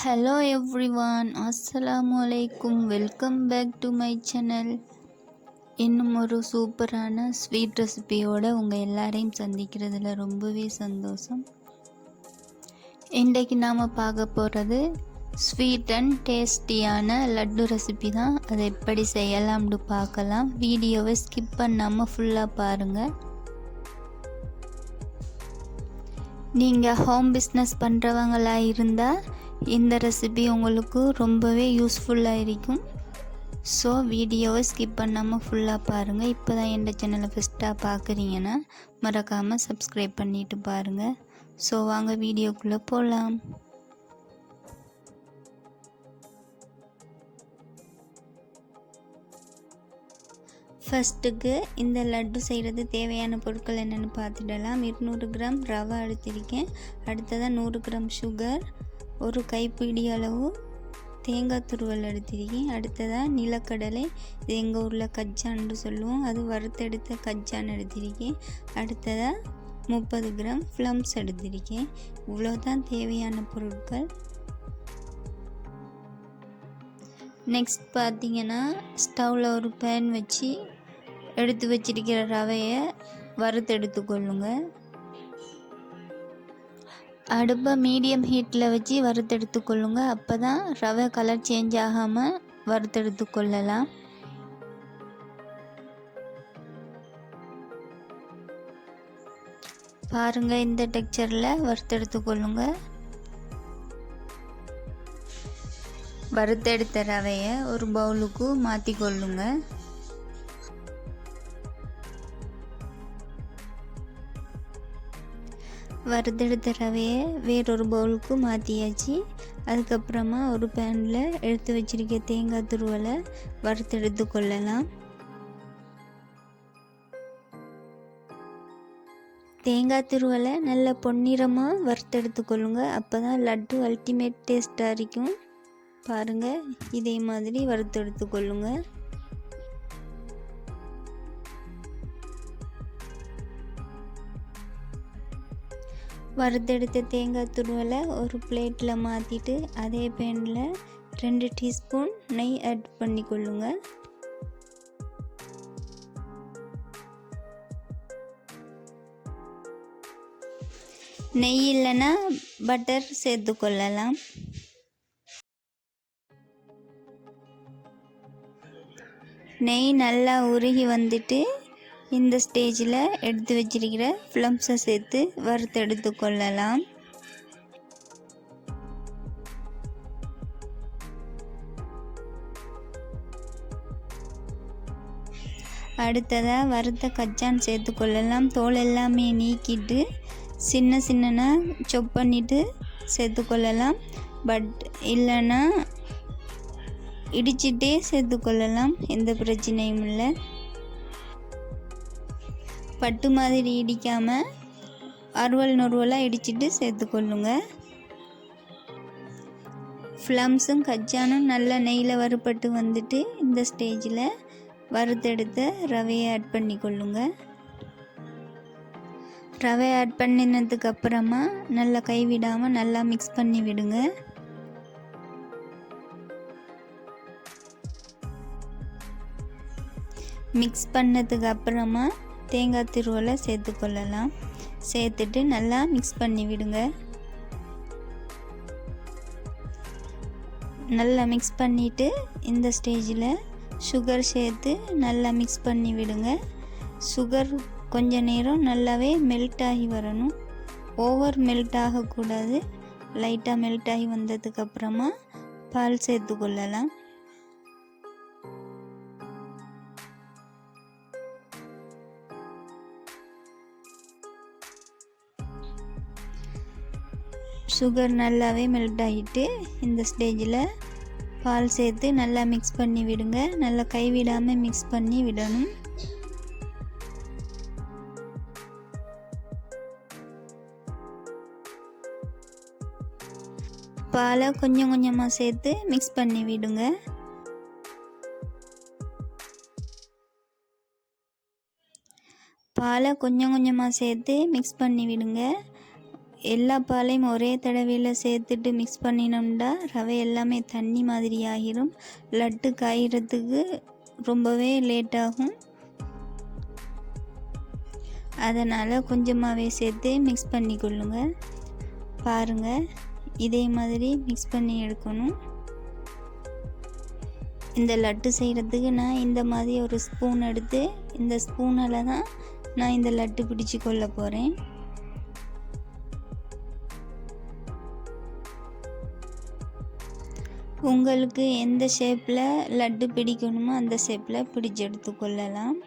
Hello everyone, Assalamu alaikum. Welcome back to my channel. இன்னும் ஒரு சூப்பரான ஸ்வீட் ரெசிபியோட உங்கள் எல்லாரையும் சந்திக்கிறதுல ரொம்பவே சந்தோஷம். இன்றைக்கு நாம் பார்க்க போகிறது ஸ்வீட் அண்ட் டேஸ்டியான லட்டு ரெசிபி தான். அதை எப்படி செய்யலாம்னு பார்க்கலாம். வீடியோவை ஸ்கிப் பண்ணாமல் ஃபுல்லாக பாருங்கள். நீங்கள் ஹோம் பிஸ்னஸ் பண்ணுறவங்களா இருந்தால் இந்த ரெசிபி உங்களுக்கு ரொம்பவே யூஸ்ஃபுல்லாக இருக்கும். ஸோ வீடியோவை ஸ்கிப் பண்ணாமல் ஃபுல்லாக பாருங்கள். இப்போ தான் எந்த சேனலை ஃபஸ்ட்டாக பார்க்குறீங்கன்னா மறக்காமல் சப்ஸ்கிரைப் பண்ணிவிட்டு பாருங்கள். ஸோ வாங்க வீடியோக்குள்ளே போகலாம். ஃபஸ்ட்டுக்கு இந்த லட்டு செய்கிறது தேவையான பொருட்கள் என்னென்னு பார்த்துடலாம். 200 கிராம் ரவை எடுத்திருக்கேன். அடுத்ததாக 100 கிராம் சுகர், ஒரு கைப்பிடி அளவு தேங்காய் துருவல் எடுத்திருக்கேன். அடுத்ததாக நிலக்கடலை, இது எங்கள் ஊரில் கஜ்ஜான்னு சொல்லுவோம், அது வறுத்தெடுத்த கஜ்ஜான் எடுத்திருக்கேன். அடுத்ததாக 30 கிராம் ஃப்ளம்ஸ் எடுத்திருக்கேன். இவ்வளோதான் தேவையான பொருட்கள். நெக்ஸ்ட் பார்த்திங்கன்னா ஸ்டவ்வில் ஒரு பேன் வச்சு எடுத்து வச்சிருக்கிற ரவையை வறுத்தெடுத்துக்கொள்ளுங்க. அடுப்பை மீடியம் ஹீட்டில் வச்சு வறுத்தெடுத்துக்கொள்ளுங்க. அப்போ தான் ரவை கலர் சேஞ்ச் ஆகாமல் வறுத்தெடுத்துக்கொள்ளலாம். பாருங்கள், இந்த டெக்ஸ்சரில் வறுத்தெடுத்துக்கொள்ளுங்க. வறுத்தெடுத்த ரவையை ஒரு பவுலுக்கு மாற்றிக்கொள்ளுங்க. வறுத்தெடுத்த ரவையை வேறொரு பவுலுக்கு மாற்றியாச்சு. அதுக்கப்புறமா ஒரு பேனில் எடுத்து வச்சிருக்க தேங்காய் துருவலை வறுத்தெடுத்து கொள்ளலாம். தேங்காய் துருவலை நல்ல பொன்னிறமாக வறுத்தெடுத்து கொள்ளுங்க. அப்போ தான் லட்டு அல்டிமேட் டேஸ்ட்டாக இருக்கும். பாருங்கள், இதே மாதிரி வறுத்தெடுத்து கொள்ளுங்க. வறுத்தெடுத்த தேங்காய் துருவலை ஒரு பிளேட்டில் மாற்றிட்டு அதே பேனில் 2 டீஸ்பூன் நெய் ஆட் பண்ணி கொள்ளுங்க. நெய் இல்லைன்னா பட்டர் சேர்த்து கொள்ளலாம். நெய் நல்லா உருகி வந்துட்டு இந்த ஸ்டேஜில் எடுத்து வச்சிருக்கிற ஃப்ளம்ஸை சேர்த்து வறுத்தெடுத்து கொள்ளலாம். அடுத்ததாக வறுத்த கச்சான் சேர்த்து கொள்ளலாம். தோல் எல்லாமே நீக்கிட்டு சின்ன சின்னனாக சொப் பண்ணிவிட்டு சேர்த்து கொள்ளலாம். பட் இல்லைன்னா இடிச்சிட்டே சேர்த்து கொள்ளலாம், எந்த பிரச்சனையும் இல்லை. பட்டு மாதிரி இடிக்காமல் அறுவல் நொறுவலாக இடிச்சிட்டு சேர்த்துக்கொள்ளுங்க. ஃப்ளம்ஸும் கச்சானும் நல்லா நெய்யில் வறுபட்டு வந்துட்டு இந்த ஸ்டேஜில் வறுத்தெடுத்த ரவையை ஆட் பண்ணி கொள்ளுங்க. ரவை ஆட் பண்ணினதுக்கு அப்புறமா நல்லா கைவிடாமல் நல்லா மிக்ஸ் பண்ணி விடுங்க. மிக்ஸ் பண்ணதுக்கு அப்புறமா தேங்காய் துருவலை சேர்த்துக்கொள்ளலாம். சேர்த்துட்டு நல்லா மிக்ஸ் பண்ணி விடுங்க. நல்லா மிக்ஸ் பண்ணிவிட்டு இந்த ஸ்டேஜில் சுகர் சேர்த்து நல்லா மிக்ஸ் பண்ணி விடுங்க. சுகர் கொஞ்ச நேரம் நல்லாவே மெல்ட் ஆகி வரணும். ஓவர் மெல்ட் ஆகக்கூடாது. லைட்டாக மெல்ட் ஆகி வந்ததுக்கப்புறமா பால் சேர்த்துக்கொள்ளலாம். சுகர் நல்லாவே மெல்ட் ஆகிட்டு இந்த ஸ்டேஜில் பால் சேர்த்து நல்லா மிக்ஸ் பண்ணி விடுங்க. நல்லா கைவிடாமல் மிக்ஸ் பண்ணி விடணும். பாலை கொஞ்சம் கொஞ்சமாக சேர்த்து மிக்ஸ் பண்ணி விடுங்க. பாலை கொஞ்சம் கொஞ்சமாக சேர்த்து மிக்ஸ் பண்ணி விடுங்க. எல்லா பாலையும் ஒரே தடவையில் சேர்த்துட்டு மிக்ஸ் பண்ணினோம்னா ரவை எல்லாமே தண்ணி மாதிரி ஆகிரும். லட்டு காய்கிறதுக்கு ரொம்பவே லேட் ஆகும். அதனால் கொஞ்சமாகவே சேர்த்து மிக்ஸ் பண்ணி கொள்ளுங்க. பாருங்கள், இதே மாதிரி மிக்ஸ் பண்ணி எடுக்கணும். இந்த லட்டு செய்கிறதுக்கு நான் இந்த மாதிரி ஒரு ஸ்பூன் எடுத்து இந்த ஸ்பூனால் தான் நான் இந்த லட்டு பிடிச்சி கொள்ள போகிறேன். உங்களுக்கு எந்த ஷேப்பில் லட்டு பிடிக்கணுமோ அந்த ஷேப்பில் பிடிச்சி எடுத்துக்கொள்ளலாம்.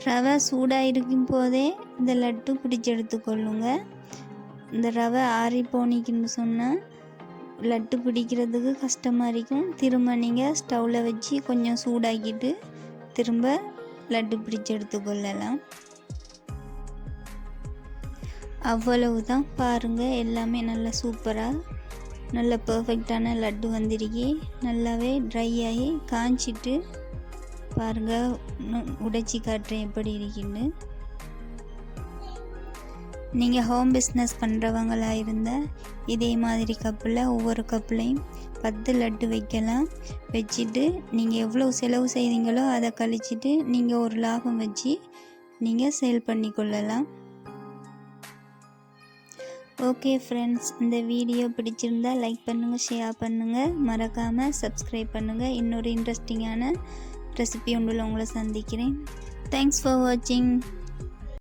ரவை சூடாக இருக்கும் போதே இந்த லட்டு பிடிச்சி எடுத்துக்கொள்ளுங்க. இந்த ரவை ஆறி போனிக்குன்னு சொன்னால் லட்டு பிடிக்கிறதுக்கு கஷ்டமாக இருக்கும். திரும்ப நீங்கள் ஸ்டவ்வில் வச்சு கொஞ்சம் சூடாக்கிட்டு திரும்ப லட்டு பிடிச்சி எடுத்துக்கொள்ளலாம். அவ்வளவு தான். பாருங்கள், எல்லாமே நல்லா சூப்பராக நல்ல பர்ஃபெக்டான லட்டு வந்திருக்கு. நல்லாவே ட்ரை ஆகி காய்ச்சிட்டு பாருங்கள், உடைச்சி காட்டுறேன் எப்படி இருக்குன்னு. நீங்கள் ஹோம் பிஸ்னஸ் பண்ணுறவங்களாக இருந்தால் இதே மாதிரி கப்பில் ஒவ்வொரு கப்லையும் 10 லட்டு வைக்கலாம். வச்சுட்டு நீங்கள் எவ்வளோ செலவு செய்தீங்களோ அதை கழிச்சிட்டு நீங்கள் ஒரு லாபம் வச்சு நீங்கள் சேல் பண்ணி கொள்ளலாம். ஓகே ஃப்ரெண்ட்ஸ், இந்த வீடியோ பிடிச்சிருந்தால் லைக் பண்ணுங்கள், ஷேர் பண்ணுங்கள், மறக்காமல் சப்ஸ்கிரைப் பண்ணுங்கள். இன்னொரு இன்ட்ரெஸ்டிங்கான ரெசிபி ஒன்றில் உங்களை சந்திக்கிறேன். தேங்க்ஸ் ஃபார் வாட்சிங்.